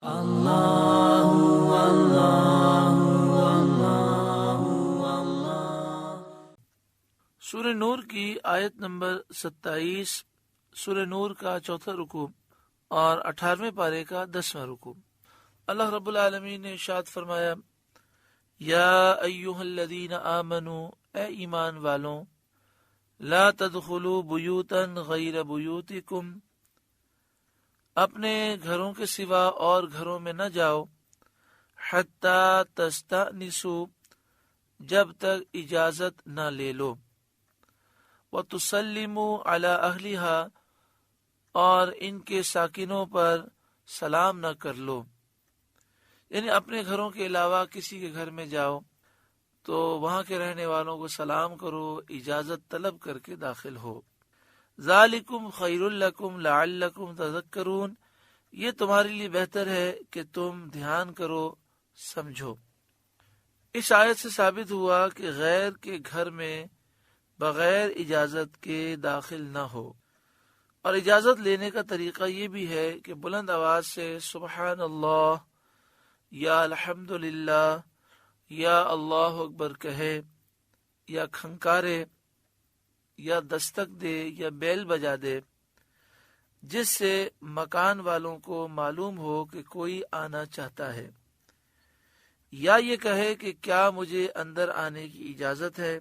سورہ نور کی آیت نمبر 27، سورہ نور کا چوتھا رکوع اور 18ویں پارے کا 10واں رکوع۔ اللہ رب العالمین نے ارشاد فرمایا، یا ایھا الذین آمنوا، اے ایمان والوں، لا تدخلوا بیوتا غیر بیوتکم، اپنے گھروں کے سوا اور گھروں میں نہ جاؤ، حتی تستأنسوا، جب تک اجازت نہ لے لو، وتسلموا علی اہلہا، اور ان کے ساکنوں پر سلام نہ کر لو۔ یعنی اپنے گھروں کے علاوہ کسی کے گھر میں جاؤ تو وہاں کے رہنے والوں کو سلام کرو، اجازت طلب کر کے داخل ہو۔ ذالکم خیر لکم لعلکم تذکرون، یہ تمہارے لیے بہتر ہے کہ تم دھیان کرو، سمجھو۔ اس آیت سے ثابت ہوا کہ غیر کے گھر میں بغیر اجازت کے داخل نہ ہو، اور اجازت لینے کا طریقہ یہ بھی ہے کہ بلند آواز سے سبحان اللہ یا الحمدللہ یا اللہ اکبر کہے، یا کھنکارے، یا دستک دے، یا بیل بجا دے، جس سے مکان والوں کو معلوم ہو کہ کوئی آنا چاہتا ہے، یا یہ کہے کہ کیا مجھے اندر آنے کی اجازت ہے۔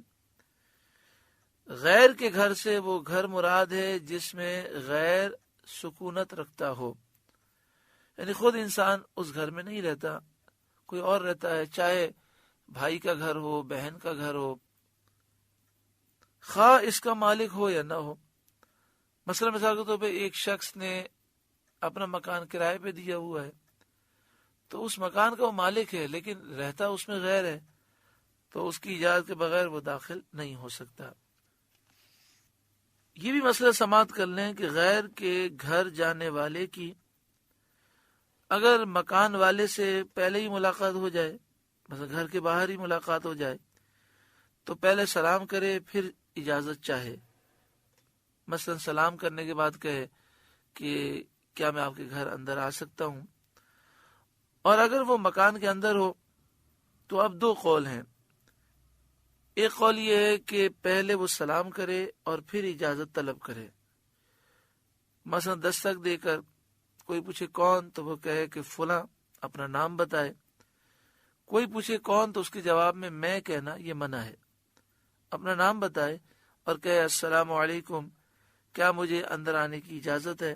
غیر کے گھر سے وہ گھر مراد ہے جس میں غیر سکونت رکھتا ہو، یعنی خود انسان اس گھر میں نہیں رہتا، کوئی اور رہتا ہے، چاہے بھائی کا گھر ہو، بہن کا گھر ہو، خواہ اس کا مالک ہو یا نہ ہو۔ مثلا مثال کے طور پہ ایک شخص نے اپنا مکان کرائے پہ دیا ہوا ہے، تو اس مکان کا وہ مالک ہے لیکن رہتا اس میں غیر ہے، تو اس کی اجازت کے بغیر وہ داخل نہیں ہو سکتا۔ یہ بھی مسئلہ سماعت کر لیں کہ غیر کے گھر جانے والے کی اگر مکان والے سے پہلے ہی ملاقات ہو جائے، مثلا گھر کے باہر ہی ملاقات ہو جائے، تو پہلے سلام کرے پھر اجازت چاہے۔ مثلا سلام کرنے کے بعد کہے کہ کیا میں آپ کے گھر اندر آ سکتا ہوں، اور اگر وہ مکان کے اندر ہو تو اب دو قول ہیں۔ ایک قول یہ ہے کہ پہلے وہ سلام کرے اور پھر اجازت طلب کرے، مثلا دستک دے کر کوئی پوچھے کون تو وہ کہے کہ فلاں، اپنا نام بتائے۔ کوئی پوچھے کون تو اس کے جواب میں میں کہنا یہ منع ہے، اپنا نام بتائے اور کہے السلام علیکم، کیا مجھے اندر آنے کی اجازت ہے۔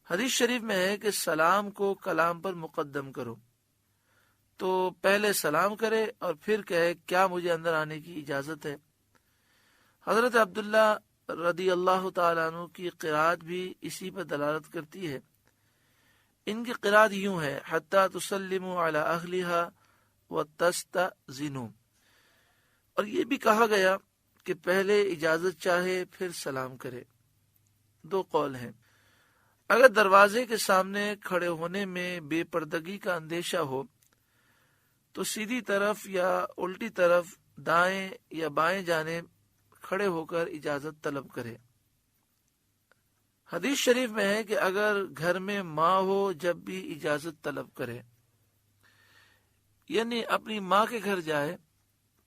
حدیث شریف میں ہے کہ سلام کو کلام پر مقدم کرو، تو پہلے سلام کرے اور پھر کہے کیا مجھے اندر آنے کی اجازت ہے۔ حضرت عبداللہ رضی اللہ تعالیٰ عنہ کی قرات بھی اسی پر دلالت کرتی ہے۔ ان کی قرات یوں ہے، حتی تسلموا علی اہلہا وتستأذنوا، اور یہ بھی کہا گیا کہ پہلے اجازت چاہے پھر سلام کرے۔ دو قول ہیں۔ اگر دروازے کے سامنے کھڑے ہونے میں بے پردگی کا اندیشہ ہو تو سیدھی طرف یا الٹی طرف، دائیں یا بائیں جانب کھڑے ہو کر اجازت طلب کرے۔ حدیث شریف میں ہے کہ اگر گھر میں ماں ہو جب بھی اجازت طلب کرے، یعنی اپنی ماں کے گھر جائے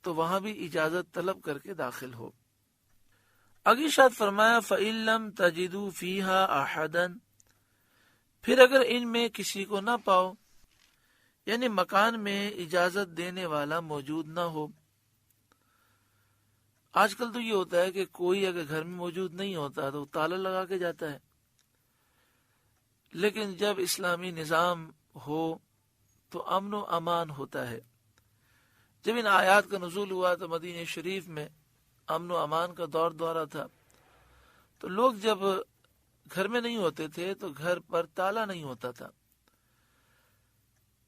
تو وہاں بھی اجازت طلب کر کے داخل ہو۔ اگلی ارشاد فرمایا فَإِن لَّمْ تَجِدُوا فِيهَا أَحَدًا، پھر اگر ان میں کسی کو نہ پاؤ، یعنی مکان میں اجازت دینے والا موجود نہ ہو۔ آج کل تو یہ ہوتا ہے کہ کوئی اگر گھر میں موجود نہیں ہوتا تو تالا لگا کے جاتا ہے، لیکن جب اسلامی نظام ہو تو امن و امان ہوتا ہے۔ جب ان آیات کا نزول ہوا تو مدینہ شریف میں امن و امان کا دور دورہ تھا، تو لوگ جب گھر میں نہیں ہوتے تھے تو گھر پر تالا نہیں ہوتا تھا،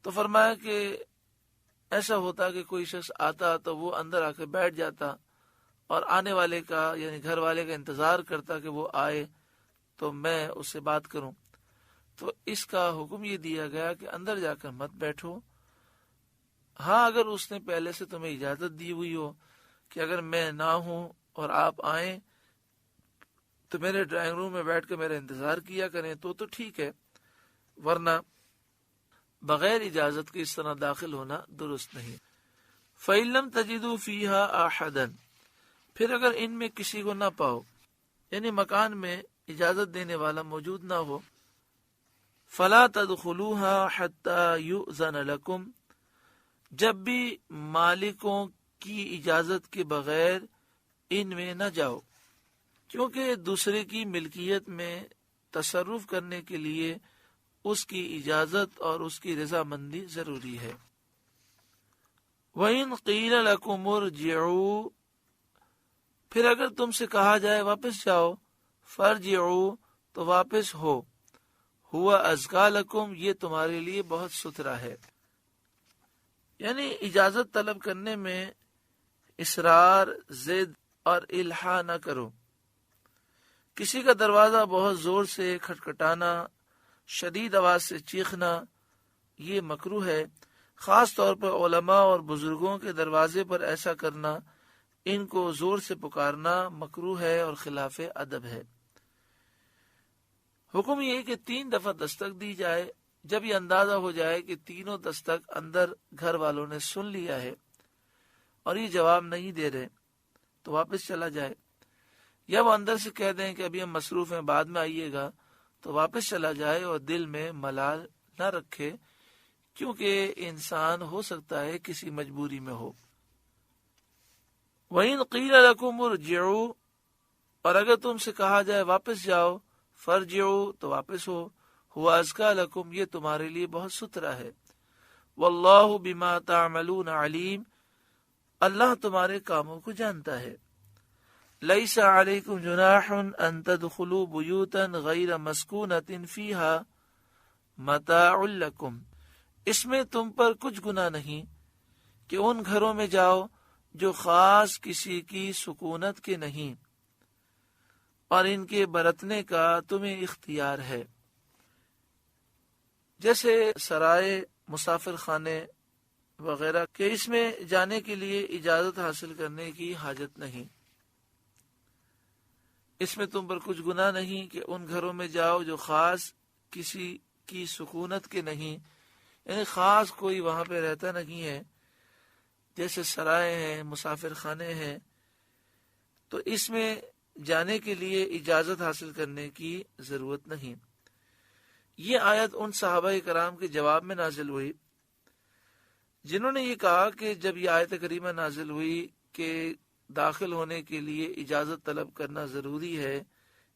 تو فرمایا کہ ایسا ہوتا کہ کوئی شخص آتا تو وہ اندر آ کے بیٹھ جاتا اور آنے والے کا یعنی گھر والے کا انتظار کرتا کہ وہ آئے تو میں اس سے بات کروں۔ تو اس کا حکم یہ دیا گیا کہ اندر جا کر مت بیٹھو، ہاں اگر اس نے پہلے سے تمہیں اجازت دی ہوئی ہو کہ اگر میں نہ ہوں اور آپ آئیں تو میرے ڈرائنگ روم میں بیٹھ کے میرا انتظار کیا کریں تو ٹھیک ہے، ورنہ بغیر اجازت کے اس طرح داخل ہونا درست نہیں۔ فَإِن لَمْ تَجِدُوا فِيهَا أَحَدًا، پھر اگر ان میں کسی کو نہ پاؤ، یعنی مکان میں اجازت دینے والا موجود نہ ہو، فَلَا تَدْخُلُوهَا حَتَّى يُؤْذَنَ لَكُمْ، جب بھی مالکوں کی اجازت کے بغیر ان میں نہ جاؤ، کیونکہ دوسرے کی ملکیت میں تصرف کرنے کے لیے اس کی اجازت اور اس کی رضامندی ضروری ہے۔ وَإِن قِيلَ لَكُمُ ارْجِعُوا، پھر اگر تم سے کہا جائے واپس جاؤ، فَارْجِعُوا، تو واپس ہو، ہُوَ أَزْكَىٰ لَكُمْ، یہ تمہارے لیے بہت ستھرا ہے۔ یعنی اجازت طلب کرنے میں اصرار، ضد اور الحاح نہ کرو۔ کسی کا دروازہ بہت زور سے کھٹکھٹانا، شدید آواز سے چیخنا، یہ مکروہ ہے۔ خاص طور پر علماء اور بزرگوں کے دروازے پر ایسا کرنا، ان کو زور سے پکارنا مکروہ ہے اور خلاف ادب ہے۔ حکم یہ ہے کہ 3 دفعہ دستک دی جائے۔ جب یہ اندازہ ہو جائے کہ تینوں دستک اندر گھر والوں نے سن لیا ہے اور یہ جواب نہیں دے رہے، تو واپس چلا جائے، یا وہ اندر سے کہہ دیں کہ ابھی ہم مصروف ہیں، بعد میں آئیے گا، تو واپس چلا جائے اور دل میں ملال نہ رکھے، کیونکہ انسان ہو سکتا ہے کسی مجبوری میں ہو۔ وَإِن قِيلَ لَكُمُ ارْجِعُوا، اور اگر تم سے کہا جائے واپس جاؤ، فَارْجِعُوا، تو واپس ہو، هُوَ أَزْكَىٰ لَكُمْ، یہ تمہارے لیے بہت ستھرا ہے۔ وَاللَّهُ بِمَا تَعْمَلُونَ عَلِيمٌ، اللہ تمہارے کاموں کو جانتا ہے۔ لَيْسَ عَلَيْكُمْ جُنَاحٌ أَن تَدْخُلُوا بُيُوتًا غَيْرَ مَسْكُونَةٍ فِيهَا مَتَاعٌ لَكُمْ، اس میں تم پر کچھ گناہ نہیں کہ ان گھروں میں جاؤ جو خاص کسی کی سکونت کے نہیں، اور ان کے برتنے کا تمہیں اختیار ہے، جیسے سرائے، مسافر خانے وغیرہ، کہ اس میں جانے کے لیے اجازت حاصل کرنے کی حاجت نہیں۔ اس میں تم پر کچھ گناہ نہیں کہ ان گھروں میں جاؤ جو خاص کسی کی سکونت کے نہیں، یعنی خاص کوئی وہاں پہ رہتا نہیں ہے، جیسے سرائے ہیں، مسافر خانے ہیں، تو اس میں جانے کے لیے اجازت حاصل کرنے کی ضرورت نہیں۔ یہ آیت ان صحابہ کرام کے جواب میں نازل ہوئی جنہوں نے یہ کہا کہ جب یہ آیت کریمہ نازل ہوئی کہ داخل ہونے کے لیے اجازت طلب کرنا ضروری ہے،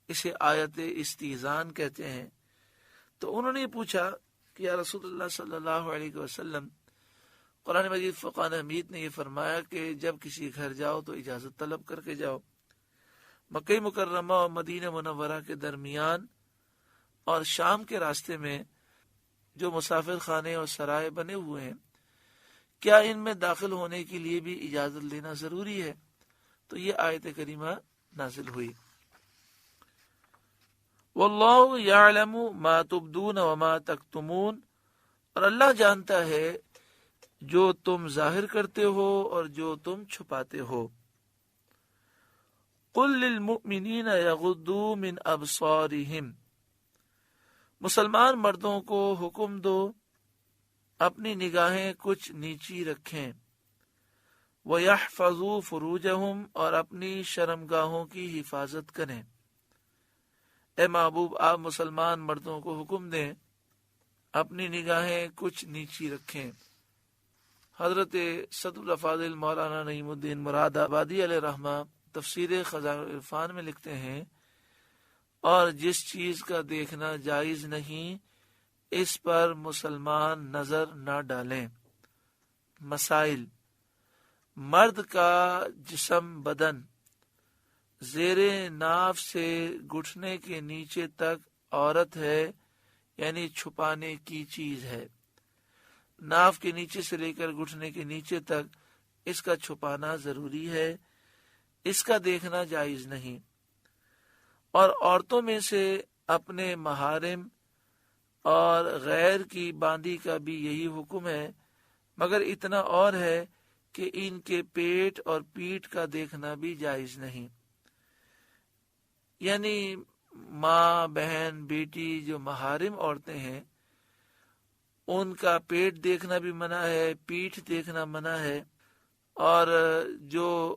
اسے آیت استئذان کہتے ہیں، تو انہوں نے یہ پوچھا کہ یا رسول اللہ صلی اللہ علیہ وسلم، قرآن مجید فرقان حمید نے یہ فرمایا کہ جب کسی گھر جاؤ تو اجازت طلب کر کے جاؤ۔ مکہ مکرمہ اور مدینہ منورہ کے درمیان اور شام کے راستے میں جو مسافر خانے اور سرائے بنے ہوئے ہیں، کیا ان میں داخل ہونے کے لیے بھی اجازت لینا ضروری ہے؟ تو یہ آیت کریمہ نازل ہوئی۔ واللہ یعلم ما تبدون وما تکتمون، اور اللہ جانتا ہے جو تم ظاہر کرتے ہو اور جو تم چھپاتے ہو۔ قل للمؤمنین یغضوا من ابصارہم، مسلمان مردوں کو حکم دو اپنی نگاہیں کچھ نیچی رکھیں، وَيَحْفَظُوا فُرُوجَهُمْ، اور اپنی شرمگاہوں کی حفاظت کریں۔ اے محبوب، آپ مسلمان مردوں کو حکم دیں اپنی نگاہیں کچھ نیچی رکھیں۔ حضرت صدر الافاضل مولانا نعیم الدین مراد آبادی علیہ رحمہ تفسیر خزائن العرفان میں لکھتے ہیں، اور جس چیز کا دیکھنا جائز نہیں اس پر مسلمان نظر نہ ڈالیں۔ مسائل: مرد کا جسم بدن زیر ناف سے گھٹنے کے نیچے تک عورت ہے، یعنی چھپانے کی چیز ہے۔ ناف کے نیچے سے لے کر گھٹنے کے نیچے تک اس کا چھپانا ضروری ہے، اس کا دیکھنا جائز نہیں۔ اور عورتوں میں سے اپنے محارم اور غیر کی باندی کا بھی یہی حکم ہے، مگر اتنا اور ہے کہ ان کے پیٹ اور پیٹھ کا دیکھنا بھی جائز نہیں۔ یعنی ماں، بہن، بیٹی جو محارم عورتیں ہیں ان کا پیٹ دیکھنا بھی منع ہے، پیٹھ دیکھنا منع ہے، اور جو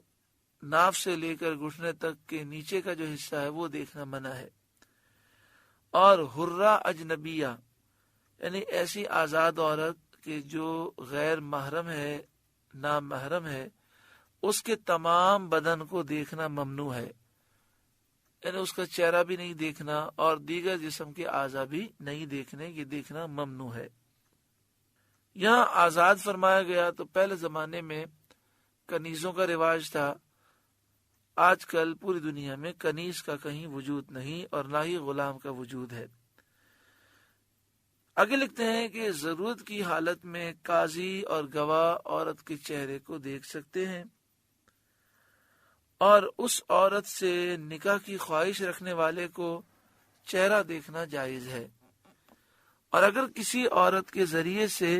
ناف سے لے کر گھٹنے تک کے نیچے کا جو حصہ ہے وہ دیکھنا منع ہے۔ اور حرہ اجنبیہ یعنی ایسی آزاد عورت کہ جو غیر محرم ہے، نامحرم ہے، اس کے تمام بدن کو دیکھنا ممنوع ہے، یعنی اس کا چہرہ بھی نہیں دیکھنا اور دیگر جسم کے اعضاء بھی نہیں دیکھنے، یہ دیکھنا ممنوع ہے۔ یہاں آزاد فرمایا گیا تو پہلے زمانے میں کنیزوں کا رواج تھا، آج کل پوری دنیا میں کنیز کا کہیں وجود نہیں اور نہ ہی غلام کا وجود ہے۔ آگے لکھتے ہیں کہ ضرورت کی حالت میں قاضی اور گواہ عورت کے چہرے کو دیکھ سکتے ہیں، اور اس عورت سے نکاح کی خواہش رکھنے والے کو چہرہ دیکھنا جائز ہے، اور اگر کسی عورت کے ذریعے سے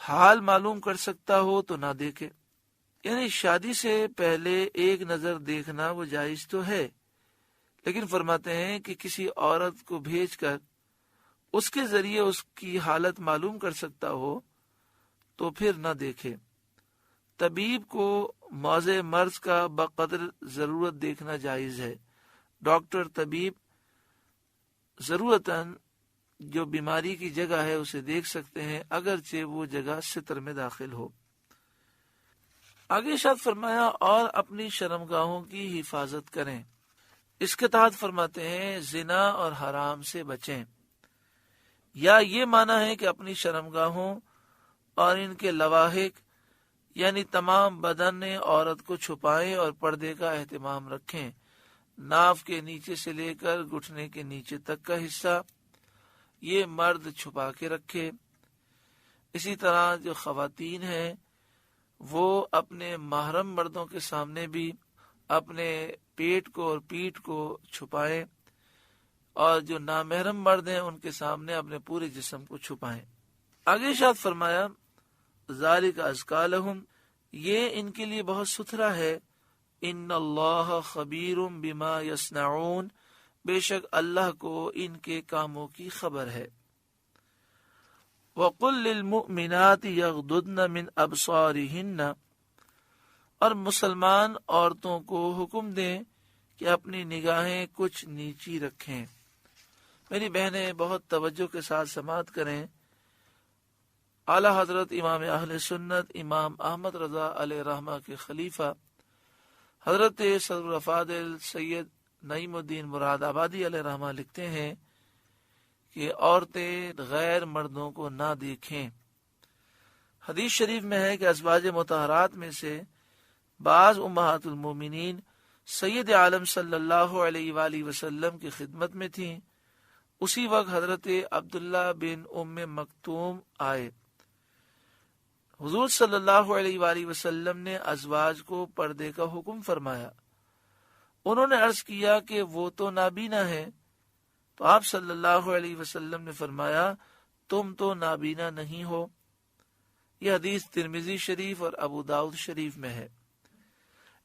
حال معلوم کر سکتا ہو تو نہ دیکھے، یعنی شادی سے پہلے ایک نظر دیکھنا وہ جائز تو ہے، لیکن فرماتے ہیں کہ کسی عورت کو بھیج کر اس کے ذریعے اس کی حالت معلوم کر سکتا ہو تو پھر نہ دیکھے۔ طبیب کو موضع مرض کا بقدر ضرورت دیکھنا جائز ہے، ڈاکٹر طبیب ضرورتاً جو بیماری کی جگہ ہے اسے دیکھ سکتے ہیں اگرچہ وہ جگہ ستر میں داخل ہو۔ آگے ارشاد فرمایا اور اپنی شرمگاہوں کی حفاظت کریں، اس کے تحت فرماتے ہیں زنا اور حرام سے بچیں، یا یہ معنی ہے کہ اپنی شرمگاہوں اور ان کے لواحق یعنی تمام بدن عورت کو چھپائیں اور پردے کا اہتمام رکھیں، ناف کے نیچے سے لے کر گھٹنے کے نیچے تک کا حصہ یہ مرد چھپا کے رکھے۔ اسی طرح جو خواتین ہیں وہ اپنے محرم مردوں کے سامنے بھی اپنے پیٹ کو اور پیٹھ کو چھپائیں، اور جو نامحرم مرد ہیں ان کے سامنے اپنے پورے جسم کو چھپائیں۔ آگے ارشاد فرمایا ذالک ازکی لہم، یہ ان کے لیے بہت ستھرا ہے، ان اللہ خبیر بما یصنعون، بے شک اللہ کو ان کے کاموں کی خبر ہے۔ وَقُلْ لِلْمُؤْمِنَاتِ يَغْضُضْنَ مِنْ أَبْصَارِهِنَّ، اور مسلمان عورتوں کو حکم دیں کہ اپنی نگاہیں کچھ نیچی رکھیں۔ میری بہنیں بہت توجہ کے ساتھ سماعت کریں، اعلی حضرت امام اہل سنت امام احمد رضا علیہ رحمہ کے خلیفہ حضرت صدر الافاضل سید نعیم الدین مراد آبادی علیہ رحمہ لکھتے ہیں کہ عورتیں غیر مردوں کو نہ دیکھیں۔ حدیث شریف میں ہے کہ ازواج مطہرات میں سے بعض امہات المومنین سید عالم صلی اللہ علیہ وآلہ وسلم کی خدمت میں تھیں، اسی وقت حضرت عبداللہ بن ام مکتوم آئے۔ حضور صلی اللہ علیہ وآلہ وسلم نے ازواج کو پردے کا حکم فرمایا۔ انہوں نے عرض کیا کہ وہ تو نابینا ہے، تو آپ صلی اللہ علیہ وسلم نے فرمایا تم تو نابینا نہیں ہو۔ یہ حدیث ترمذی شریف اور ابو داؤد شریف میں ہے۔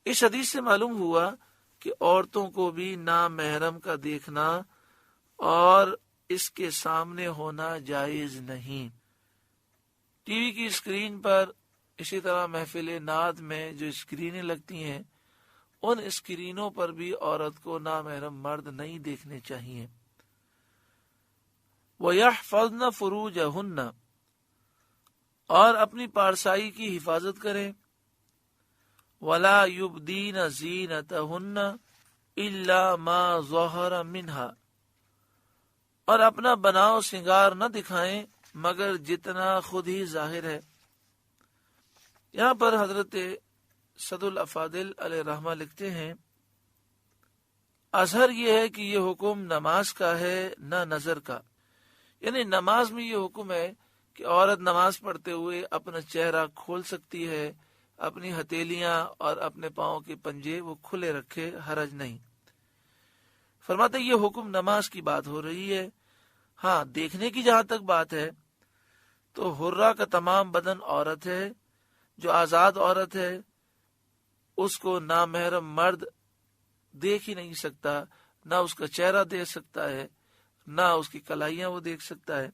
اس حدیث سے معلوم ہوا کہ عورتوں کو بھی نامحرم کا دیکھنا اور اس کے سامنے ہونا جائز نہیں۔ ٹی وی کی اسکرین پر، اسی طرح محفل نعت میں جو اسکرینیں لگتی ہیں ان اسکرینوں پر بھی عورت کو نامحرم مرد نہیں دیکھنے چاہیے۔ وَيَحْفَظْنَ فُرُوجَهُنَّ، اور اپنی پارسائی کی حفاظت کریں۔ وَلَا يُبْدِينَ زِينَتَهُنَّ إِلَّا مَا ظَهَرَ مِنْهَا، اور اپنا بناؤ سنگار نہ دکھائیں مگر جتنا خود ہی ظاہر ہے۔ یہاں پر حضرت صدر الافاضل علیہ رحمہ لکھتے ہیں اظہر یہ ہے کہ یہ حکم نماز کا ہے نہ نظر کا، یعنی نماز میں یہ حکم ہے کہ عورت نماز پڑھتے ہوئے اپنا چہرہ کھول سکتی ہے، اپنی ہتھیلیاں اور اپنے پاؤں کے پنجے وہ کھلے رکھے، حرج نہیں۔ فرماتے یہ حکم نماز کی بات ہو رہی ہے۔ ہاں دیکھنے کی جہاں تک بات ہے تو حرہ کا تمام بدن عورت ہے، جو آزاد عورت ہے اس کو نامحرم مرد دیکھ ہی نہیں سکتا، نہ اس کا چہرہ دیکھ سکتا ہے، نہ اس کی کلائیاں وہ دیکھ سکتا ہے۔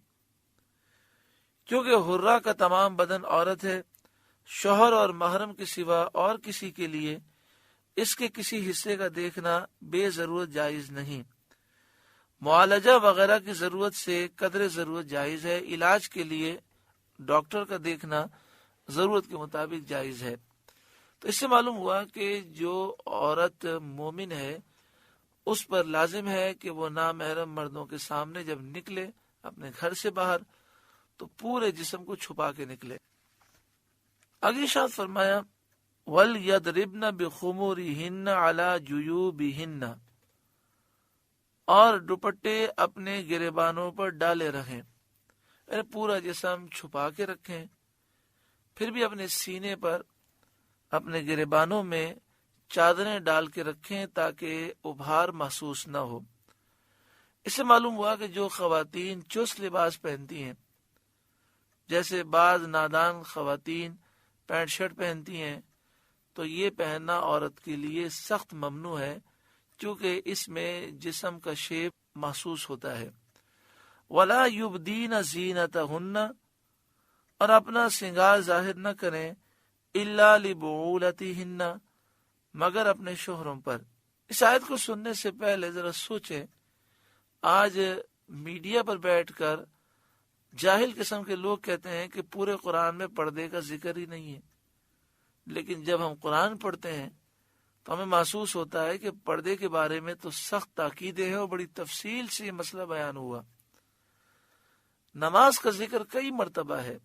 کیونکہ حرہ کا تمام بدن عورت ہے، شوہر اور محرم کے سوا اور کسی کے لیے اس کے کسی حصے کا دیکھنا بے ضرورت جائز نہیں۔ معالجہ وغیرہ کی ضرورت سے قدر ضرورت جائز ہے، علاج کے لیے ڈاکٹر کا دیکھنا ضرورت کے مطابق جائز ہے۔ تو اس سے معلوم ہوا کہ جو عورت مومن ہے اس پر لازم ہے کہ وہ نامحرم مردوں کے سامنے جب نکلے اپنے گھر سے باہر تو پورے جسم کو چھپا کے نکلے۔ اگلی ارشاد فرمایا وَلْيَضْرِبْنَ بِخُمُورِهِنَّ عَلَى جُيُوبِهِنَّ، اور دوپٹے اپنے گریبانوں پر ڈالے رہیں، یعنی پورا جسم چھپا کے رکھیں، پھر بھی اپنے سینے پر اپنے گریبانوں میں چادریں ڈال کے رکھیں تاکہ ابھار محسوس نہ ہو۔ اس سے معلوم ہوا کہ جو خواتین چست لباس پہنتی ہیں، جیسے بعض نادان خواتین پینٹ شرٹ پہنتی ہیں، تو یہ پہننا عورت کے لیے سخت ممنوع ہے، کیونکہ اس میں جسم کا شیپ محسوس ہوتا ہے۔ وَلَا يُبْدِينَ زِينَتَهُنَّ، اور اپنا سنگار ظاہر نہ کریں، إِلَّا لِبُعُولَتِهِنَّ، مگر اپنے شوہروں پر۔ اس آیت کو سننے سے پہلے ذرا سوچیں، آج میڈیا پر بیٹھ کر جاہل قسم کے لوگ کہتے ہیں کہ پورے قرآن میں پردے کا ذکر ہی نہیں ہے، لیکن جب ہم قرآن پڑھتے ہیں تو ہمیں محسوس ہوتا ہے کہ پردے کے بارے میں تو سخت تاکیدیں ہیں اور بڑی تفصیل سے یہ مسئلہ بیان ہوا۔ نماز کا ذکر کئی مرتبہ ہے،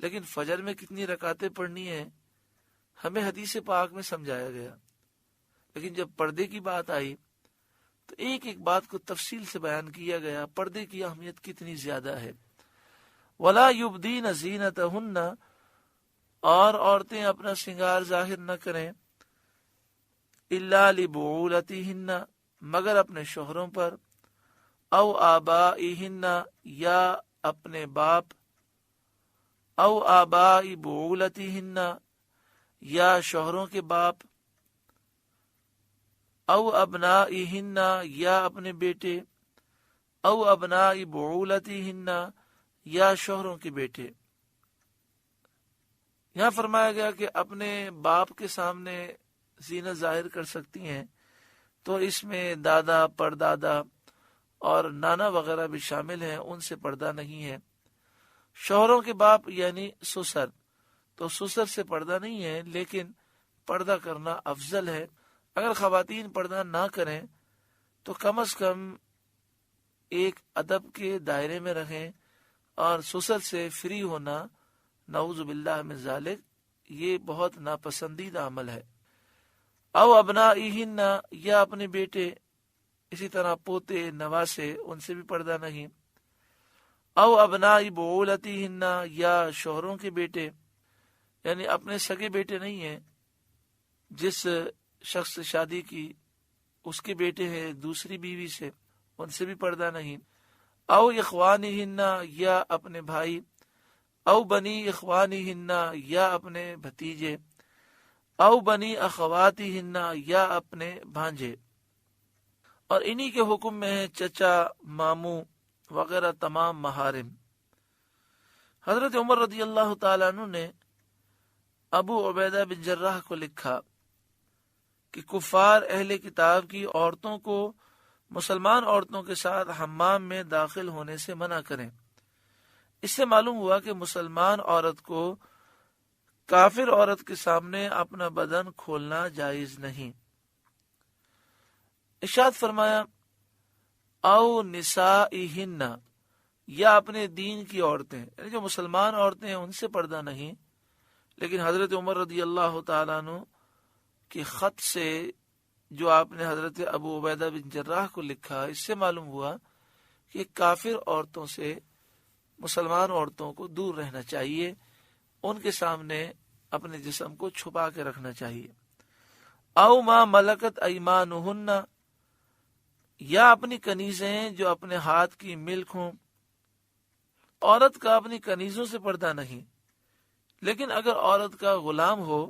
لیکن فجر میں کتنی رکعتیں پڑھنی ہیں ہمیں حدیث پاک میں سمجھایا گیا، لیکن جب پردے کی بات آئی تو ایک ایک بات کو تفصیل سے بیان کیا گیا، پردے کی اہمیت کتنی زیادہ ہے۔ وَلَا يُبْدِينَ زِينَتَهُنَّ، اور عورتیں اپنا سنگار ظاہر نہ کریں، إِلَّا لِبُعُولَتِهِنَّ، مگر اپنے شوہروں پر، او آبائهن، یا اپنے باپ، او آبائی بعولتهن، یا شوہروں کے باپ، او ابنائهن، یا اپنے بیٹے، او ابنائی بعولتهن، یا شوہروں کے بیٹے۔ یہاں فرمایا گیا کہ اپنے باپ کے سامنے زینت ظاہر کر سکتی ہیں، تو اس میں دادا، پردادا اور نانا وغیرہ بھی شامل ہیں، ان سے پردہ نہیں ہے۔ شوہروں کے باپ یعنی سسر، تو سسر سے پردہ نہیں ہے، لیکن پردہ کرنا افضل ہے۔ اگر خواتین پردہ نہ کریں تو کم از کم ایک ادب کے دائرے میں رہیں، اور سسر سے فری ہونا نعوذ باللہ من ذالک یہ بہت ناپسندیدہ عمل ہے۔ او ابنائہن، یا اپنے بیٹے، اسی طرح پوتے، نواسے، ان سے بھی پردہ نہیں۔ او ابنائی بعولتہن، یا شوہروں کے بیٹے، یعنی اپنے سگے بیٹے نہیں ہیں، جس شخص سے شادی کی اس کے بیٹے ہیں دوسری بیوی سے، ان سے بھی پردہ نہیں۔ او اخوانہن، یا اپنے بھائی، او بنی اخوانہن، یا اپنے بھتیجے، او بنی اخواتہن، یا اپنے بھانجے، اور انہی کے حکم میں ہے چچا، ماموں وغیرہ تمام محارم۔ حضرت عمر رضی اللہ تعالیٰ عنہ نے ابو عبیدہ بن جراح کو لکھا کہ کفار اہل کتاب کی عورتوں کو مسلمان عورتوں کے ساتھ حمام میں داخل ہونے سے منع کریں۔ اس سے معلوم ہوا کہ مسلمان عورت کو کافر عورت کے سامنے اپنا بدن کھولنا جائز نہیں۔ ارشاد فرمایا او نسائہن، یا اپنے دین کی عورتیں، یعنی جو مسلمان عورتیں ہیں ان سے پردہ نہیں، لیکن حضرت عمر رضی اللہ تعالیٰ عنہ کے خط سے جو آپ نے حضرت ابو عبیدہ بن جراح کو لکھا، اس سے معلوم ہوا کہ کافر عورتوں سے مسلمان عورتوں کو دور رہنا چاہیے، ان کے سامنے اپنے جسم کو چھپا کے رکھنا چاہیے۔ او ما ملکت ایمانہن، یا اپنی کنیزیں جو اپنے ہاتھ کی ملک ہوں۔ عورت کا اپنی کنیزوں سے پردہ نہیں، لیکن اگر عورت کا غلام ہو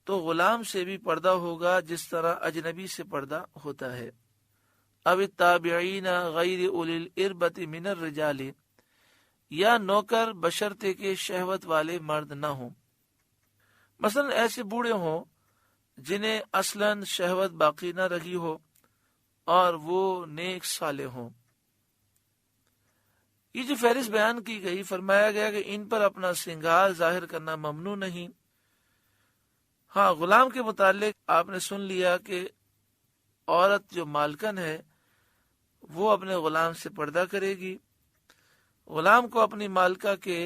تو غلام سے بھی پردہ ہوگا، جس طرح اجنبی سے پردہ ہوتا ہے۔ اب التابعین غیر اولی الاربۃ من الرجال، یا نوکر بشرطے کے شہوت والے مرد نہ ہوں۔ مثلا ایسے بوڑھے ہوں جنہیں اصلاً شہوت باقی نہ رہی ہو اور وہ نیک صالح ہوں۔ یہ جو فہرست بیان کی گئی، فرمایا گیا کہ ان پر اپنا سنگار ظاہر کرنا ممنوع نہیں۔ ہاں، غلام کے متعلق آپ نے سن لیا کہ عورت جو مالکن ہے وہ اپنے غلام سے پردہ کرے گی۔ غلام کو اپنی مالکہ کے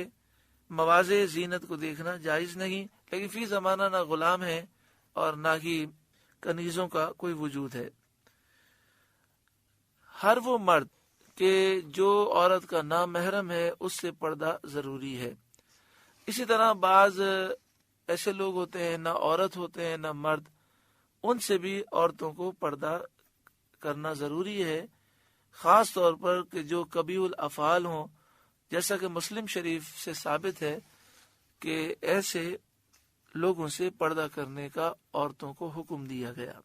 مواضع زینت کو دیکھنا جائز نہیں، لیکن فی زمانہ نہ غلام ہے اور نہ ہی کنیزوں کا کوئی وجود ہے۔ ہر وہ مرد کہ جو عورت کا نامحرم ہے اس سے پردہ ضروری ہے۔ اسی طرح بعض ایسے لوگ ہوتے ہیں، نہ عورت ہوتے ہیں نہ مرد، ان سے بھی عورتوں کو پردہ کرنا ضروری ہے، خاص طور پر کہ جو قبیح الافعال ہوں، جیسا کہ مسلم شریف سے ثابت ہے کہ ایسے لوگوں سے پردہ کرنے کا عورتوں کو حکم دیا گیا۔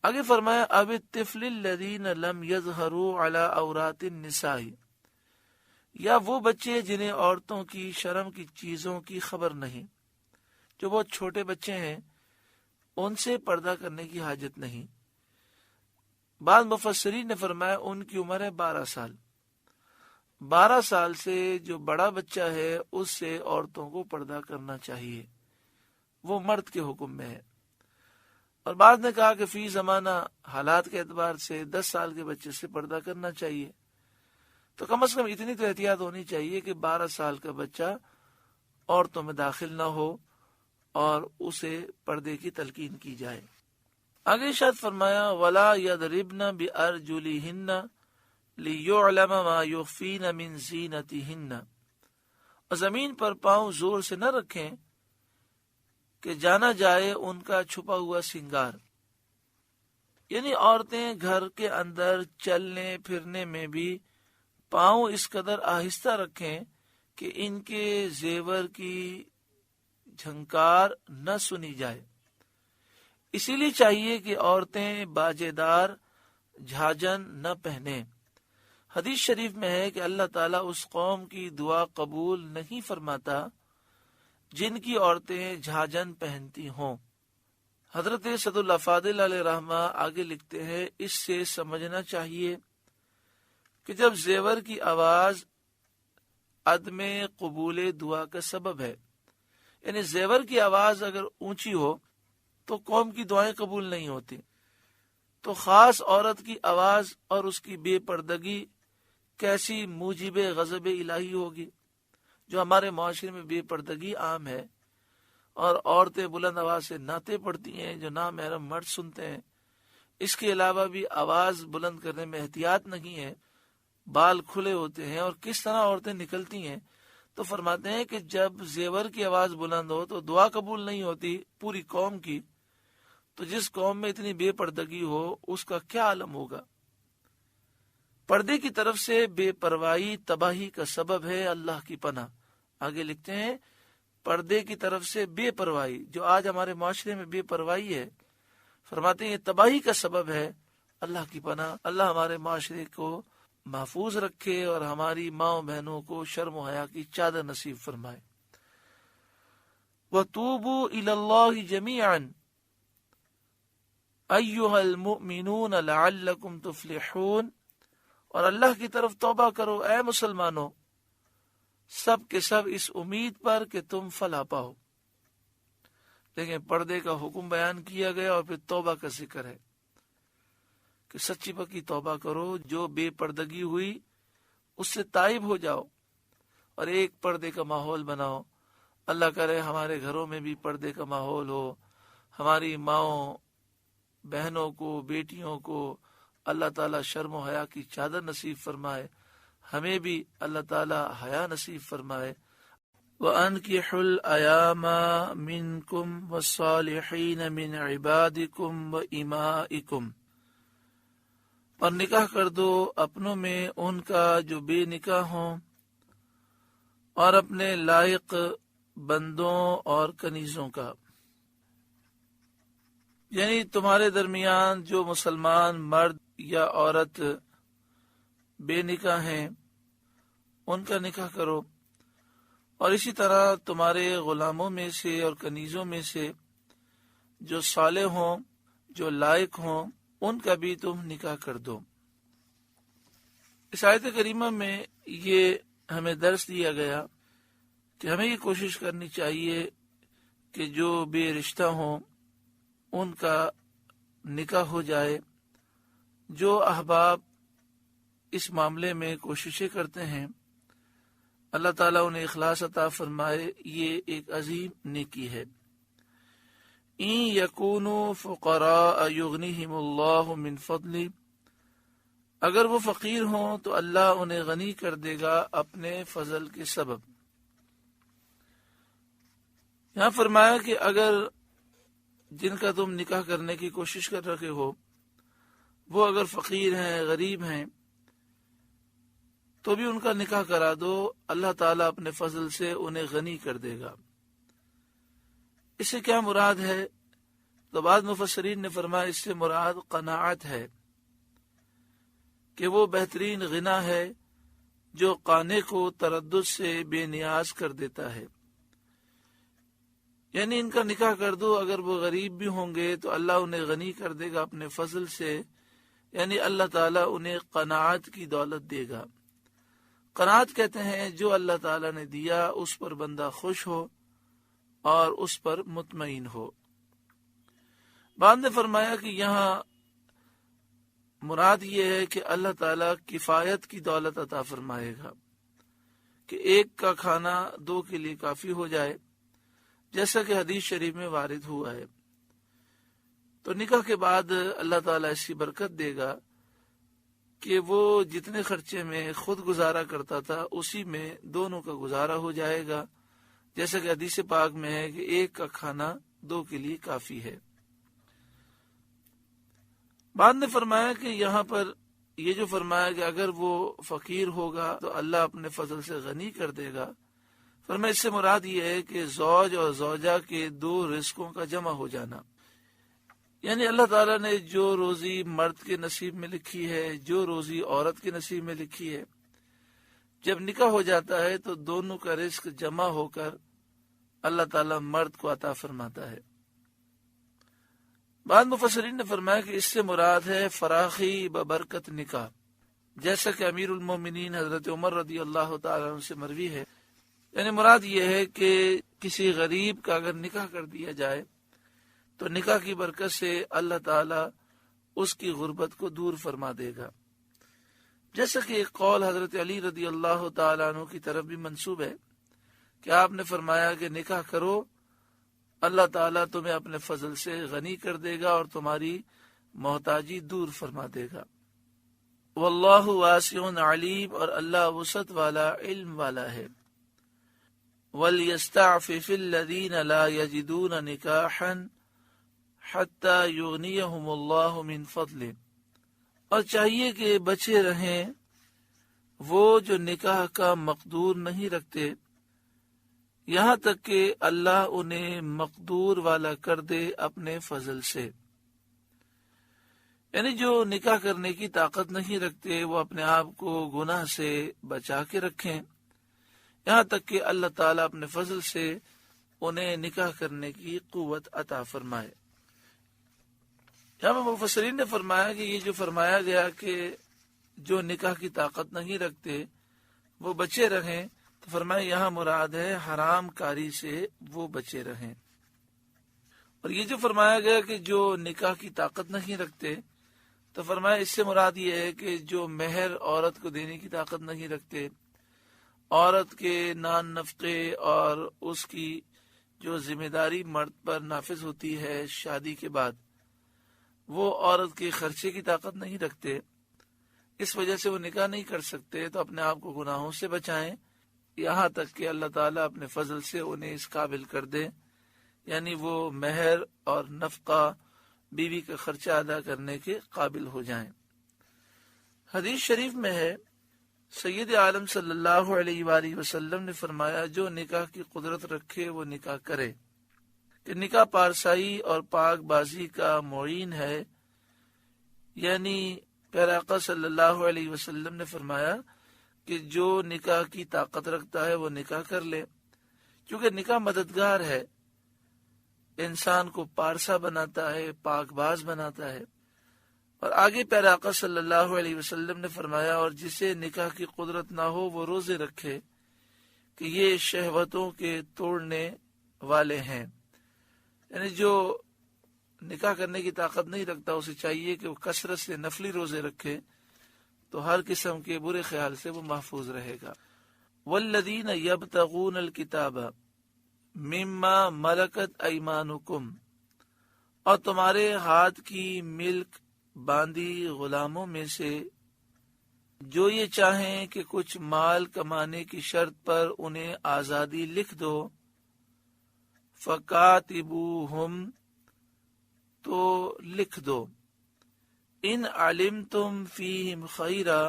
آگے فرمایا اب الطفل الذین لم یظہروا علی عورات النساء، یا وہ بچے جنہیں عورتوں کی شرم کی چیزوں کی خبر نہیں، جو بہت چھوٹے بچے ہیں ان سے پردہ کرنے کی حاجت نہیں۔ بعض مفسرین نے فرمایا ان کی عمر ہے 12 سال۔ 12 سال سے جو بڑا بچہ ہے اس سے عورتوں کو پردہ کرنا چاہیے، وہ مرد کے حکم میں ہے۔ اور بعض نے کہا کہ فی زمانہ حالات کے اعتبار سے 10 سال کے بچے سے پردہ کرنا چاہیے، تو کم از کم اتنی تو احتیاط ہونی چاہیے کہ 12 سال کا بچہ عورتوں میں داخل نہ ہو اور اسے پردے کی تلقین کی جائے۔ آگے ارشاد فرمایا وَلَا يَضْرِبْنَ بِأَرْجُلِهِنَّ لِيُعْلَمَ مَا يُخْفِينَ مِنْ زِينَتِهِنَّ، اور زمین پر پاؤں زور سے نہ رکھیں کہ جانا جائے ان کا چھپا ہوا سنگار۔ یعنی عورتیں گھر کے اندر چلنے پھرنے میں بھی پاؤں اس قدر آہستہ رکھیں کہ ان کے زیور کی جھنکار نہ سنی جائے۔ اسی لیے چاہیے کہ عورتیں باجے دار جھاجن نہ پہنیں۔ حدیث شریف میں ہے کہ اللہ تعالیٰ اس قوم کی دعا قبول نہیں فرماتا جن کی عورتیں جھاجن پہنتی ہوں۔ حضرت سعد اللہ فاضل علیہ رحمہ آگے لکھتے ہیں اس سے سمجھنا چاہیے کہ جب زیور کی آواز عدم قبول دعا کا سبب ہے، یعنی زیور کی آواز اگر اونچی ہو تو قوم کی دعائیں قبول نہیں ہوتی، تو خاص عورت کی آواز اور اس کی بے پردگی کیسی موجب غضب الہی ہوگی، جو ہمارے معاشرے میں بے پردگی عام ہے، اور عورتیں بلند آواز سے نعتیں پڑھتی ہیں جو نامحرم مرد سنتے ہیں۔ اس کے علاوہ بھی آواز بلند کرنے میں احتیاط نہیں ہے، بال کھلے ہوتے ہیں، اور کس طرح عورتیں نکلتی ہیں۔ تو فرماتے ہیں کہ جب زیور کی آواز بلند ہو تو دعا قبول نہیں ہوتی پوری قوم کی، تو جس قوم میں اتنی بے پردگی ہو اس کا کیا عالم ہوگا۔ پردے کی طرف سے بے پرواہی تباہی کا سبب ہے، اللہ کی پناہ۔ آگے لکھتے ہیں پردے کی طرف سے بے پرواہی، جو آج ہمارے معاشرے میں بے پرواہی ہے، فرماتے ہیں یہ تباہی کا سبب ہے، اللہ کی پناہ۔ اللہ ہمارے معاشرے کو محفوظ رکھے اور ہماری ماں بہنوں کو شرم و حیا کی چادر نصیب فرمائے۔ وَتُوبُوا إِلَى اللَّهِ جَمِيعًا أَيُّهَا الْمُؤْمِنُونَ لَعَلَّكُمْ تُفْلِحُونَ، اور اللہ کی طرف توبہ کرو اے مسلمانوں، سب کے سب اس امید پر کہ تم فلاح پاؤ۔ لیکن پردے کا حکم بیان کیا گیا اور پھر توبہ کا ذکر ہے کہ سچی پکی توبہ کرو، جو بے پردگی ہوئی اس سے تائب ہو جاؤ اور ایک پردے کا ماحول بناؤ۔ اللہ کرے ہمارے گھروں میں بھی پردے کا ماحول ہو، ہماری ماؤں بہنوں کو بیٹیوں کو اللہ تعالیٰ شرم و حیا کی چادر نصیب فرمائے، ہمیں بھی اللہ تعالیٰ حیا نصیب فرمائے۔ وَأَنْكِحُوا الْأَيَامَ مِنْكُمْ وَالصَّالِحِينَ مِنْ عِبَادِكُمْ وَإِمَائِكُمْ، اور نکاح کر دو اپنوں میں ان کا جو بے نکاح ہوں، اور اپنے لائق بندوں اور کنیزوں کا۔ یعنی تمہارے درمیان جو مسلمان مرد یا عورت بے نکاح ہیں ان کا نکاح کرو، اور اسی طرح تمہارے غلاموں میں سے اور کنیزوں میں سے جو صالح ہوں، جو لائق ہوں، ان کا بھی تم نکاح کر دو۔ اس آیت کریمہ میں یہ ہمیں درس دیا گیا کہ ہمیں یہ کوشش کرنی چاہیے کہ جو بے رشتہ ہوں ان کا نکاح ہو جائے۔ جو احباب اس معاملے میں کوششیں کرتے ہیں، اللہ تعالیٰ انہیں اخلاص عطا فرمائے، یہ ایک عظیم نیکی ہے۔ ان یکونوا فقراء یغنیہم اللہ من فضلہ، اگر وہ فقیر ہوں تو اللہ انہیں غنی کر دے گا اپنے فضل کے سبب۔ یہاں فرمایا کہ اگر جن کا تم نکاح کرنے کی کوشش کر رہے ہو وہ اگر فقیر ہیں، غریب ہیں، تو بھی ان کا نکاح کرا دو، اللہ تعالیٰ اپنے فضل سے انہیں غنی کر دے گا۔ اس سے کیا مراد ہے؟ تو بعض مفسرین نے فرمایا اس سے مراد قناعت ہے، کہ وہ بہترین غنا ہے جو قانے کو تردد سے بے نیاز کر دیتا ہے۔ یعنی ان کا نکاح کر دو، اگر وہ غریب بھی ہوں گے تو اللہ انہیں غنی کر دے گا اپنے فضل سے، یعنی اللہ تعالیٰ انہیں قناعت کی دولت دے گا۔ قناعت کہتے ہیں جو اللہ تعالیٰ نے دیا اس پر بندہ خوش ہو اور اس پر مطمئن ہو۔ بعد نے فرمایا کہ یہاں مراد یہ ہے کہ اللہ تعالیٰ کفایت کی دولت عطا فرمائے گا، کہ ایک کا کھانا دو کے لیے کافی ہو جائے، جیسا کہ حدیث شریف میں وارد ہوا ہے۔ تو نکاح کے بعد اللہ تعالیٰ ایسی برکت دے گا کہ وہ جتنے خرچے میں خود گزارا کرتا تھا اسی میں دونوں کا گزارا ہو جائے گا، جیسا کہ حدیث پاک میں ہے کہ ایک کا کھانا دو کے لیے کافی ہے۔ بعد نے فرمایا کہ یہاں پر یہ جو فرمایا کہ اگر وہ فقیر ہوگا تو اللہ اپنے فضل سے غنی کر دے گا، فرمایا اس سے مراد یہ ہے کہ زوج اور زوجہ کے دو رزقوں کا جمع ہو جانا، یعنی اللہ تعالیٰ نے جو روزی مرد کے نصیب میں لکھی ہے، جو روزی عورت کے نصیب میں لکھی ہے، جب نکاح ہو جاتا ہے تو دونوں کا رزق جمع ہو کر اللہ تعالیٰ مرد کو عطا فرماتا ہے۔ بعض مفسرین نے فرمایا کہ اس سے مراد ہے فراخی ببرکت نکاح، جیسا کہ امیر المومنین حضرت عمر رضی اللہ تعالیٰ عنہ سے مروی ہے۔ یعنی مراد یہ ہے کہ کسی غریب کا اگر نکاح کر دیا جائے تو نکاح کی برکت سے اللہ تعالیٰ اس کی غربت کو دور فرما دے گا، جیسا کہ ایک قول حضرت علی رضی اللہ تعالیٰ عنہ کی طرف بھی منسوب ہے کہ آپ نے فرمایا کہ نکاح کرو، اللہ تعالیٰ تمہیں اپنے فضل سے غنی کر دے گا اور تمہاری محتاجی دور فرما دے گا۔ واللہ واسع علیم، اور اللہ وسعت والا، علم والا ہے۔ وَلْيَسْتَعْفِفِ الَّذِينَ لَا يَجِدُونَ نِكَاحًا حَتَّى يُغْنِيَهُمُ اللَّهُ مِنْ فَضْلِهِ، اور چاہیے کہ بچے رہیں وہ جو نکاح کا مقدور نہیں رکھتے، یہاں تک کہ اللہ انہیں مقدور والا کر دے اپنے فضل سے۔ یعنی جو نکاح کرنے کی طاقت نہیں رکھتے وہ اپنے آپ کو گناہ سے بچا کے رکھیں، یہاں تک کہ اللہ تعالیٰ اپنے فضل سے انہیں نکاح کرنے کی قوت عطا فرمائے۔ یہاں مفسرین نے فرمایا کہ یہ جو فرمایا گیا کہ جو نکاح کی طاقت نہیں رکھتے وہ بچے رہیں، تو فرمایا یہاں مراد ہے حرام کاری سے وہ بچے رہیں۔ اور یہ جو فرمایا گیا کہ جو نکاح کی طاقت نہیں رکھتے، تو فرمایا اس سے مراد یہ ہے کہ جو مہر عورت کو دینے کی طاقت نہیں رکھتے، عورت کے نان نفقے اور اس کی جو ذمہ داری مرد پر نافذ ہوتی ہے شادی کے بعد، وہ عورت کے خرچے کی طاقت نہیں رکھتے، اس وجہ سے وہ نکاح نہیں کر سکتے، تو اپنے آپ کو گناہوں سے بچائیں یہاں تک کہ اللہ تعالیٰ اپنے فضل سے انہیں اس قابل کر دے، یعنی وہ مہر اور نفقہ بیوی کا خرچہ ادا کرنے کے قابل ہو جائیں۔ حدیث شریف میں ہے سید عالم صلی اللہ علیہ وآلہ وسلم نے فرمایا جو نکاح کی قدرت رکھے وہ نکاح کرے، کہ نکاح پارسائی اور پاک بازی کا معین ہے۔ یعنی پیارے آقا صلی اللہ علیہ وسلم نے فرمایا کہ جو نکاح کی طاقت رکھتا ہے وہ نکاح کر لے، کیونکہ نکاح مددگار ہے، انسان کو پارسا بناتا ہے، پاک باز بناتا ہے۔ اور آگے پیارے آقا صلی اللہ علیہ وسلم نے فرمایا، اور جسے نکاح کی قدرت نہ ہو وہ روزے رکھے کہ یہ شہوتوں کے توڑنے والے ہیں۔ یعنی جو نکاح کرنے کی طاقت نہیں رکھتا اسے چاہیے کہ وہ کثرت سے نفلی روزے رکھے، تو ہر قسم کے برے خیال سے وہ محفوظ رہے گا۔ والذین یبتغون الکتاب مما ملکت ایمانکم، اور تمہارے ہاتھ کی ملک باندھی غلاموں میں سے جو یہ چاہیں کہ کچھ مال کمانے کی شرط پر انہیں آزادی لکھ دو، فکاتبوہم، تو لکھ دو، ان علمتم فیہم خیرا،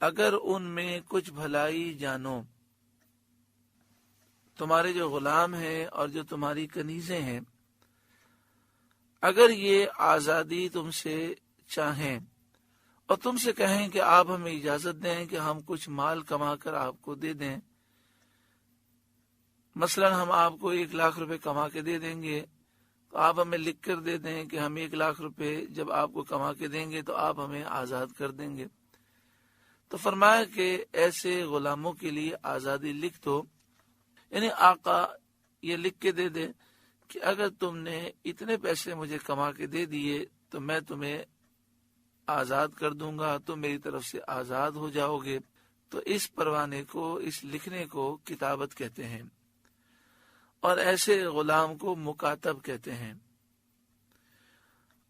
اگر ان میں کچھ بھلائی جانو۔ تمہارے جو غلام ہیں اور جو تمہاری کنیزیں ہیں، اگر یہ آزادی تم سے چاہیں اور تم سے کہیں کہ آپ ہمیں اجازت دیں کہ ہم کچھ مال کما کر آپ کو دے دیں، مثلا ہم آپ کو 1 لاکھ روپے کما کے دے دیں گے، تو آپ ہمیں لکھ کر دے دیں کہ ہم 1 لاکھ روپے جب آپ کو کما کے دیں گے تو آپ ہمیں آزاد کر دیں گے۔ تو فرمایا کہ ایسے غلاموں کے لیے آزادی لکھ دو، یعنی آقا یہ لکھ کے دے دے کہ اگر تم نے اتنے پیسے مجھے کما کے دے دیے تو میں تمہیں آزاد کر دوں گا، تم میری طرف سے آزاد ہو جاؤ گے۔ تو اس پروانے کو، اس لکھنے کو کتابت کہتے ہیں، اور ایسے غلام کو مکاتب کہتے ہیں۔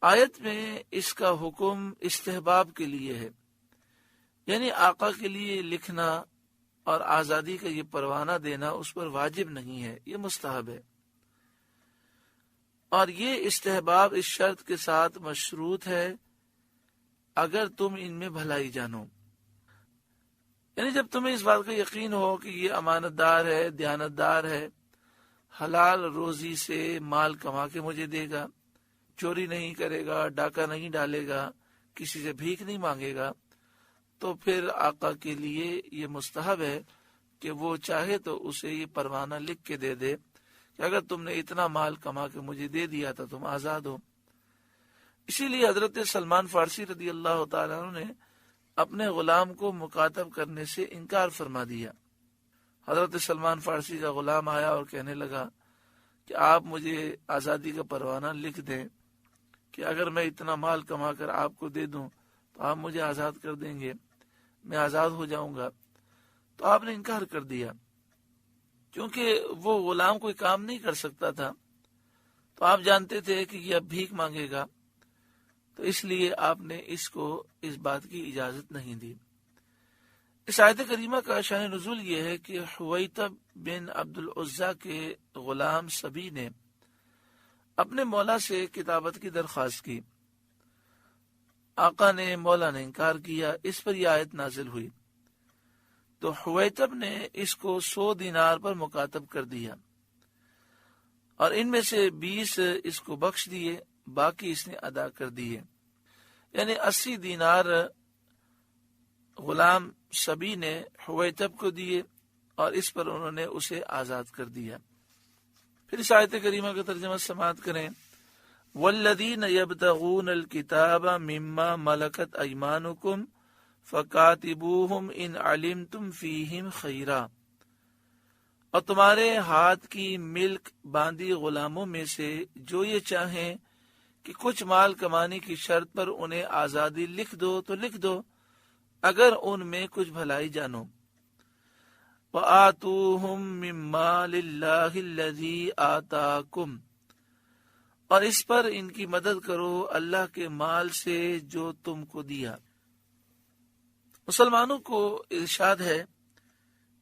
آیت میں اس کا حکم استحباب کے لیے ہے، یعنی آقا کے لیے لکھنا اور آزادی کا یہ پروانہ دینا اس پر واجب نہیں ہے، یہ مستحب ہے، اور یہ استحباب اس شرط کے ساتھ مشروط ہے اگر تم ان میں بھلائی جانو، یعنی جب تمہیں اس بات کا یقین ہو کہ یہ امانت دار ہے، دیانت دار ہے، حلال روزی سے مال کما کے مجھے دے گا، چوری نہیں کرے گا، ڈاکہ نہیں ڈالے گا، کسی سے بھیک نہیں مانگے گا، تو پھر آقا کے لیے یہ مستحب ہے کہ وہ چاہے تو اسے یہ پروانہ لکھ کے دے دے کہ اگر تم نے اتنا مال کما کے مجھے دے دیا تو تم آزاد ہو۔ اسی لیے حضرت سلمان فارسی رضی اللہ تعالیٰ عنہ نے اپنے غلام کو مکاتب کرنے سے انکار فرما دیا۔ حضرت سلمان فارسی کا غلام آیا اور کہنے لگا کہ آپ مجھے آزادی کا پروانہ لکھ دیں کہ اگر میں اتنا مال کما کر آپ کو دے دوں تو آپ مجھے آزاد کر دیں گے، میں آزاد ہو جاؤں گا۔ تو آپ نے انکار کر دیا، کیونکہ وہ غلام کوئی کام نہیں کر سکتا تھا، تو آپ جانتے تھے کہ یہ اب بھیک مانگے گا، تو اس لیے آپ نے اس کو اس بات کی اجازت نہیں دی۔ اس آیت کریمہ کا شان نزول یہ ہے کہ حویتب بن عبد العزیٰ کے غلام سبی نے اپنے مولا سے کتابت کی درخواست کی، آقا نے، مولا نے انکار کیا، اس پر یہ آیت نازل ہوئی، تو حویتب نے اس کو 100 دینار پر مکاتب کر دیا، اور ان میں سے 20 اس کو بخش دیے، باقی اس نے ادا کر دیے، یعنی 80 دینار غلام سبی نے حویتب کو دیے اور اس پر انہوں نے اسے آزاد کر دیا۔ پھر اس آیت کریمہ کا ترجمہ سماعت کریں۔ والذین یبتغون الکتاب مما ملکت ایمانکم فکاتبوہم ان علمتم فیہم خیرا، اور تمہارے ہاتھ کی ملک باندھی غلاموں میں سے جو یہ چاہیں کہ کچھ مال کمانے کی شرط پر انہیں آزادی لکھ دو تو لکھ دو، اگر ان میں کچھ بھلائی جانو۔ وآتوہم من مال اللہ الذی آتاکم، اور اس پر ان کی مدد کرو اللہ کے مال سے جو تم کو دیا۔ مسلمانوں کو ارشاد ہے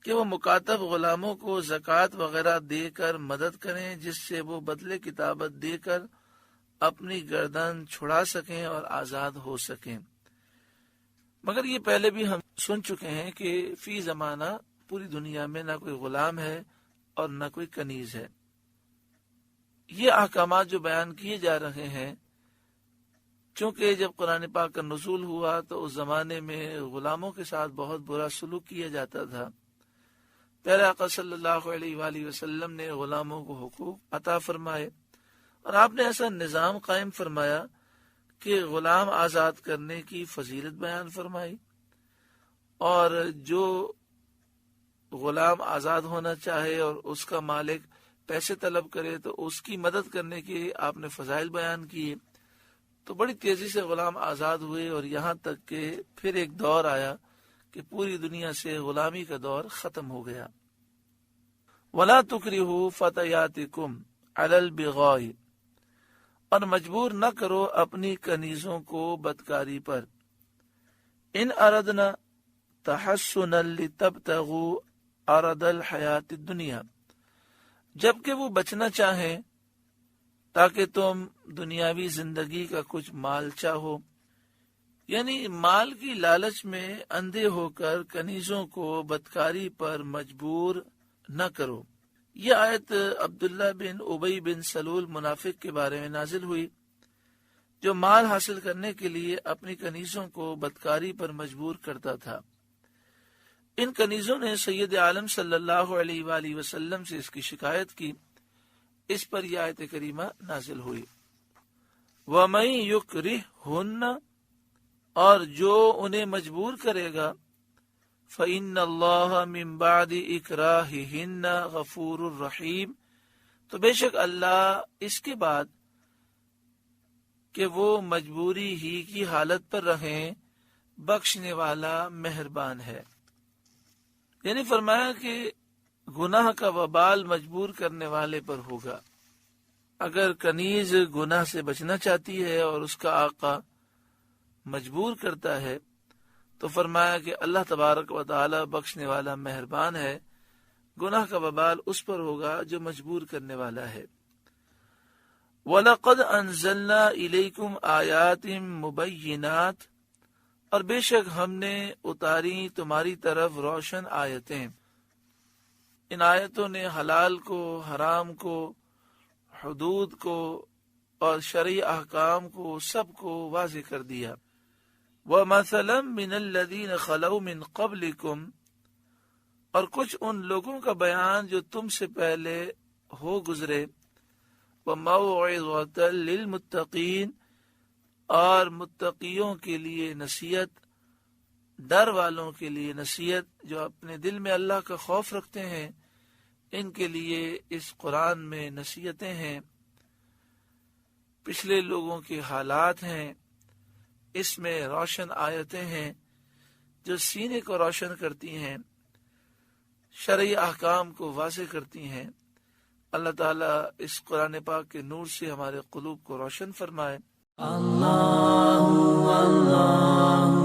کہ وہ مکاتب غلاموں کو زکوٰۃ وغیرہ دے کر مدد کریں، جس سے وہ بدلے کتابت دے کر اپنی گردن چھڑا سکیں اور آزاد ہو سکیں۔ مگر یہ پہلے بھی ہم سن چکے ہیں کہ فی زمانہ پوری دنیا میں نہ کوئی غلام ہے اور نہ کوئی کنیز ہے۔ یہ احکامات جو بیان کیے جا رہے ہیں چونکہ جب قرآن پاک کا نزول ہوا تو اس زمانے میں غلاموں کے ساتھ بہت برا سلوک کیا جاتا تھا۔ پیارے آقا صلی اللہ علیہ وآلہ وسلم نے غلاموں کو حقوق عطا فرمائے، اور آپ نے ایسا نظام قائم فرمایا کہ غلام آزاد کرنے کی فضیلت بیان فرمائی، اور جو غلام آزاد ہونا چاہے اور اس کا مالک پیسے طلب کرے تو اس کی مدد کرنے کے آپ نے فضائل بیان کیے۔ تو بڑی تیزی سے غلام آزاد ہوئے، اور یہاں تک کہ پھر ایک دور آیا کہ پوری دنیا سے غلامی کا دور ختم ہو گیا۔ وَلَا تُكْرِهُ فَتَيَاتِكُمْ عَلَى الْبِغَاءِ، اور مجبور نہ کرو اپنی کنیزوں کو بدکاری پر۔ ان اردنا تحسنا لتبتغوا عرض الحیات الدنیا، جبکہ وہ بچنا چاہیں تاکہ تم دنیاوی زندگی کا کچھ مال چاہو، یعنی مال کی لالچ میں اندھے ہو کر کنیزوں کو بدکاری پر مجبور نہ کرو۔ یہ آیت عبداللہ بن ابی بن سلول منافق کے بارے میں نازل ہوئی، جو مال حاصل کرنے کے لیے اپنی کنیزوں کو بدکاری پر مجبور کرتا تھا۔ ان کنیزوں نے سید عالم صلی اللہ علیہ وآلہ وسلم سے اس کی شکایت کی، اس پر یہ آیت کریمہ نازل ہوئی۔ وَمَن يُكْرِهْهُنَّ، اور جو انہیں مجبور کرے گا، فَإِنَّ اللَّهَ مِن بَعْدِ إِكْرَاهِهِنَّ غَفُورٌ رَحِيمٌ، تو بے شک اللہ اس کے بعد کہ وہ مجبوری ہی کی حالت پر رہیں بخشنے والا مہربان ہے۔ یعنی فرمایا کہ گناہ کا وبال مجبور کرنے والے پر ہوگا۔ اگر کنیز گناہ سے بچنا چاہتی ہے اور اس کا آقا مجبور کرتا ہے تو فرمایا کہ اللہ تبارک و تعالی بخشنے والا مہربان ہے، گناہ کا وبال اس پر ہوگا جو مجبور کرنے والا ہے۔ وَلَقَدْ أَنزَلْنَا إِلَيْكُمْ آيَاتٍ مُبَيِّنَاتٍ، اور بے شک ہم نے اتاری تمہاری طرف روشن آیتیں۔ ان آیتوں نے حلال کو، حرام کو، حدود کو اور شرعی احکام کو سب کو واضح کر دیا۔ وَمَثَلًا مِّنَ الَّذِينَ خَلَوْا مِن قَبْلِكُمْ، اور کچھ ان لوگوں کا بیان جو تم سے پہلے ہو گزرے۔ وَمَوْعِظَةً لِّلْمُتَّقِينَ، اور متقیوں کے لیے نصیحت، ڈر والوں کے لیے نصیحت، جو اپنے دل میں اللہ کا خوف رکھتے ہیں، ان کے لیے اس قرآن میں نصیحتیں ہیں، پچھلے لوگوں کے حالات ہیں، اس میں روشن آیتیں ہیں جو سینے کو روشن کرتی ہیں، شرعی احکام کو واضح کرتی ہیں۔ اللہ تعالیٰ اس قرآن پاک کے نور سے ہمارے قلوب کو روشن فرمائے۔ اللہ اللہ